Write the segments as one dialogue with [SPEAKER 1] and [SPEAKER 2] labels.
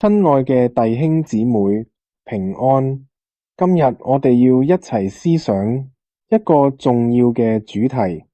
[SPEAKER 1] 親愛嘅弟兄姊妹，平安。今日我哋要一齊思想一個重要嘅主題，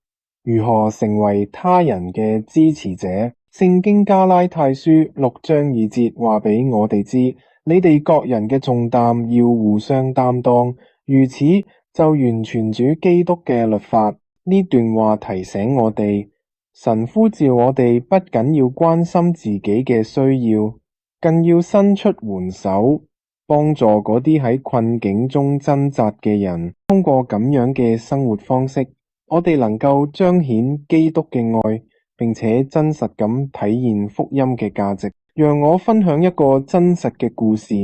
[SPEAKER 1] 如何成為他人嘅支持者。聖經加拉太書6章2節話俾我哋知，你哋各人嘅重擔要互相擔當，如此就完全主基督嘅律法。呢段話提醒我哋，神呼召我哋不僅要關心自己嘅需要，更要伸出援手，幫助嗰啲喺困境中掙扎嘅人。通過咁樣嘅生活方式，我哋能夠彰顯基督嘅愛，並且真實咁體現福音嘅價值。讓我分享一個真實嘅故事，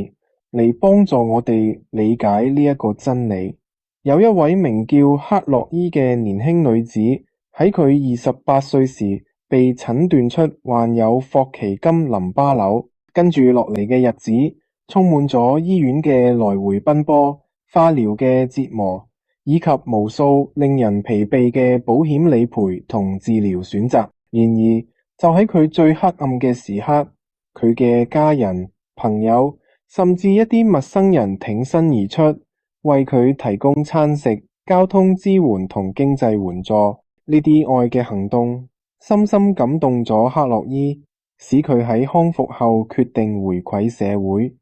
[SPEAKER 1] 嚟幫助我哋理解呢一個真理。有一位名叫克洛伊嘅年輕女子，喺佢28歲時被診斷出患有霍奇金淋巴瘤。跟住落嚟嘅日子，充滿咗醫院嘅來回奔波、化療嘅折磨，以及無數令人疲憊嘅保險理賠同治療選擇。然而，就喺佢最黑暗嘅時刻，佢嘅家人、朋友，甚至一啲陌生人挺身而出，為佢提供餐食、交通支援同經濟援助。呢啲愛嘅行動，深深感動咗克洛伊，使佢喺康復後決定回饋社會。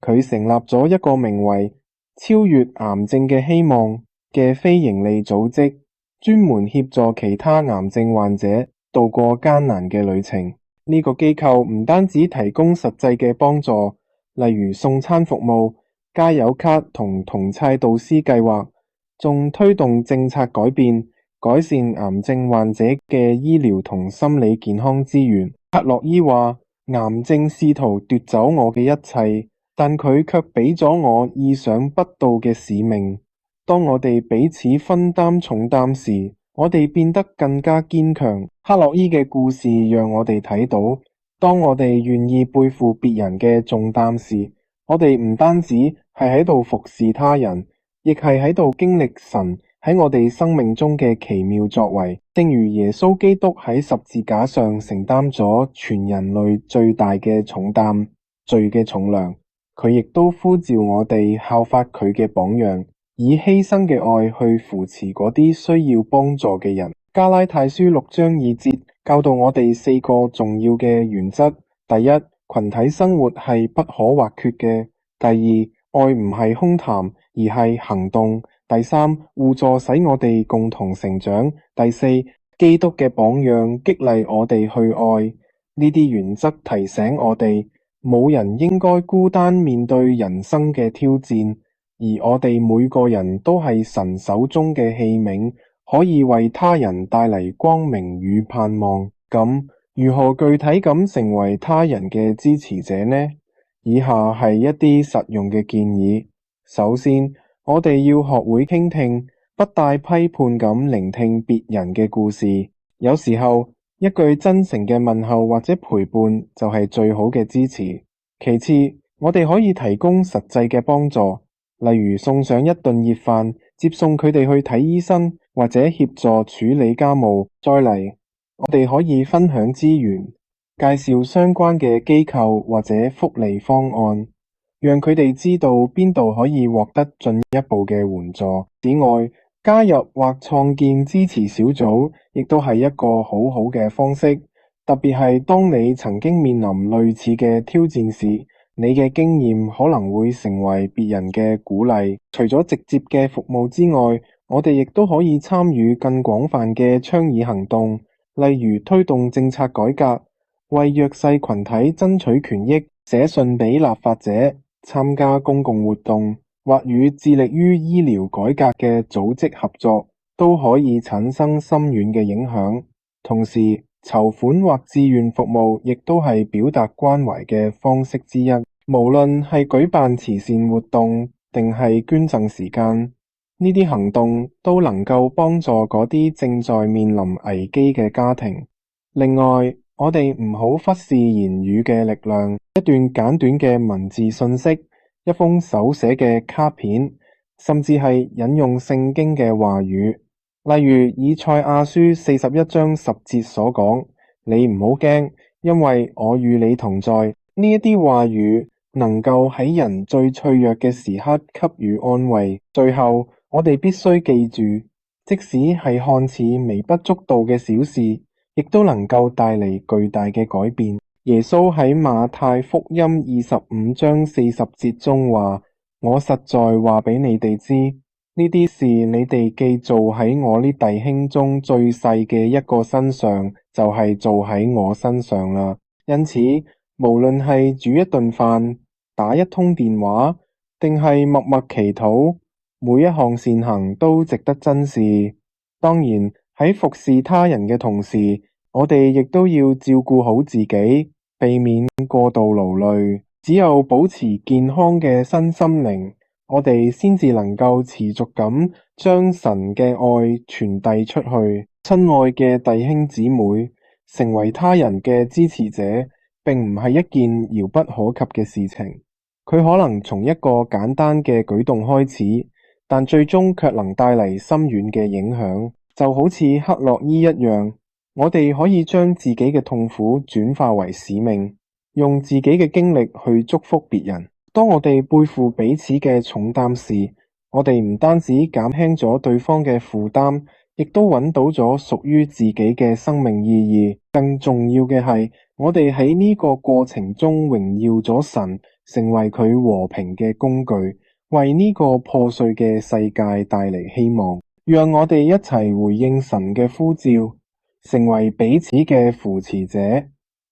[SPEAKER 1] 佢成立咗一個名為超越癌症嘅希望嘅非營利組織，專門協助其他癌症患者度過艱難嘅旅程。呢個機構唔單止提供實際嘅幫助，例如送餐服務、加油卡同同儕導師計劃，仲推動政策改變，改善癌症患者嘅醫療同心理健康資源。克洛伊話：癌症試圖奪走我嘅一切，但佢卻俾咗我意想不到嘅使命。當我哋彼此分擔重擔時，我哋變得更加堅強。克洛伊嘅故事讓我哋睇到，當我哋願意背負別人嘅重擔時，我哋唔單止係喺度服侍他人，亦係喺度經歷神喺我哋生命中嘅奇妙作為。正如耶穌基督喺十字架上承擔咗全人類最大嘅重擔，罪嘅重量，佢亦都呼召我哋效法佢嘅榜樣，以犧牲嘅愛去扶持嗰啲需要幫助嘅人。加拉太書6章2節教導我哋4個重要嘅原則：第一，群體生活係不可或缺嘅；第二，愛唔係空談，而係行動；第三，互助使我哋共同成長；第四，基督嘅榜樣激勵我哋去愛。呢啲原則提醒我哋，冇人應該孤單面對人生嘅挑戰，而我哋每個人都係神手中嘅器皿，可以為他人帶嚟光明與盼望。咁如何具體咁成為他人嘅支持者呢？以下係一啲實用嘅建議。首先，我哋要學會傾聽，不帶批判咁聆聽別人嘅故事。有時候，一句真誠嘅問候或者陪伴就係最好嘅支持。其次，我哋可以提供實際嘅幫助，例如送上一頓熱飯，接送佢哋去睇醫生，或者協助處理家務。再嚟，我哋可以分享資源，介紹相關嘅機構或者福利方案，讓佢哋知道邊度可以獲得進一步嘅援助。此外，加入或創建支持小組，亦都係一個好好嘅方式。特別係當你曾經面臨類似嘅挑戰時，你嘅經驗可能會成為別人嘅鼓勵。除咗直接嘅服務之外，我哋亦都可以參與更廣泛嘅倡議行動，例如推動政策改革，為弱勢群體爭取權益，寫信俾立法者，參加公共活動，或與致力於醫療改革嘅組織合作，都可以產生深遠嘅影響。同時，籌款或志願服務亦都係表達關懷嘅方式之一。無論係舉辦慈善活動定係捐贈時間，呢啲行動都能夠幫助嗰啲正在面臨危機嘅家庭。另外，我哋唔好忽視言語嘅力量。一段簡短嘅文字信息，一封手寫嘅卡片，甚至係引用聖經嘅話語，例如以賽亞書41章10節所講：你唔好驚，因為我與你同在；呢一啲話語能夠喺人最脆弱嘅時刻給予安慰。最後，我哋必須記住，即使係看似微不足道嘅小事，亦都能夠帶嚟巨大嘅改變。耶穌喺馬太福音25章40節中話：我實在話俾你哋知，呢啲事你哋既做喺我呢弟兄中最細嘅一個身上，就係做喺我身上啦。因此，無論係煮一頓飯、打一通電話，定係默默祈禱，每一項善行都值得珍視。當然，喺服侍他人嘅同時，我哋亦都要照顧好自己，避免過度勞累。只有保持健康嘅身心靈，我哋先至能夠持續咁將神嘅愛傳遞出去。親愛嘅弟兄姊妹，成為他人嘅支持者，並唔係一件遙不可及嘅事情。佢可能從一個簡單嘅舉動開始，但最終卻能帶嚟深遠嘅影響。就好似克洛伊一樣，我哋可以將自己嘅痛苦轉化為使命，用自己嘅經歷去祝福別人。當我哋背負彼此嘅重擔時，我哋唔單止減輕咗對方嘅負擔，亦都揾到咗屬於自己嘅生命意義。更重要嘅係，我哋喺呢個過程中榮耀咗神，成為佢和平嘅工具，為呢個破碎嘅世界帶嚟希望。讓我哋一齊回應神嘅呼召，成為彼此嘅扶持者。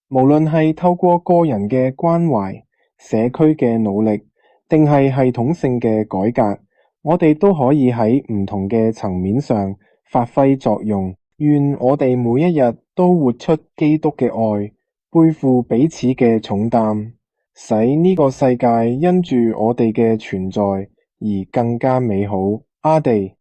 [SPEAKER 1] 無論係透過個人嘅關懷、社區嘅努力，定係系統性嘅改革，我哋都可以喺唔同嘅層面上發揮作用。願我哋每一日都活出基督嘅愛，背負彼此嘅重擔，使呢個世界因住我哋嘅存在而更加美好。阿地。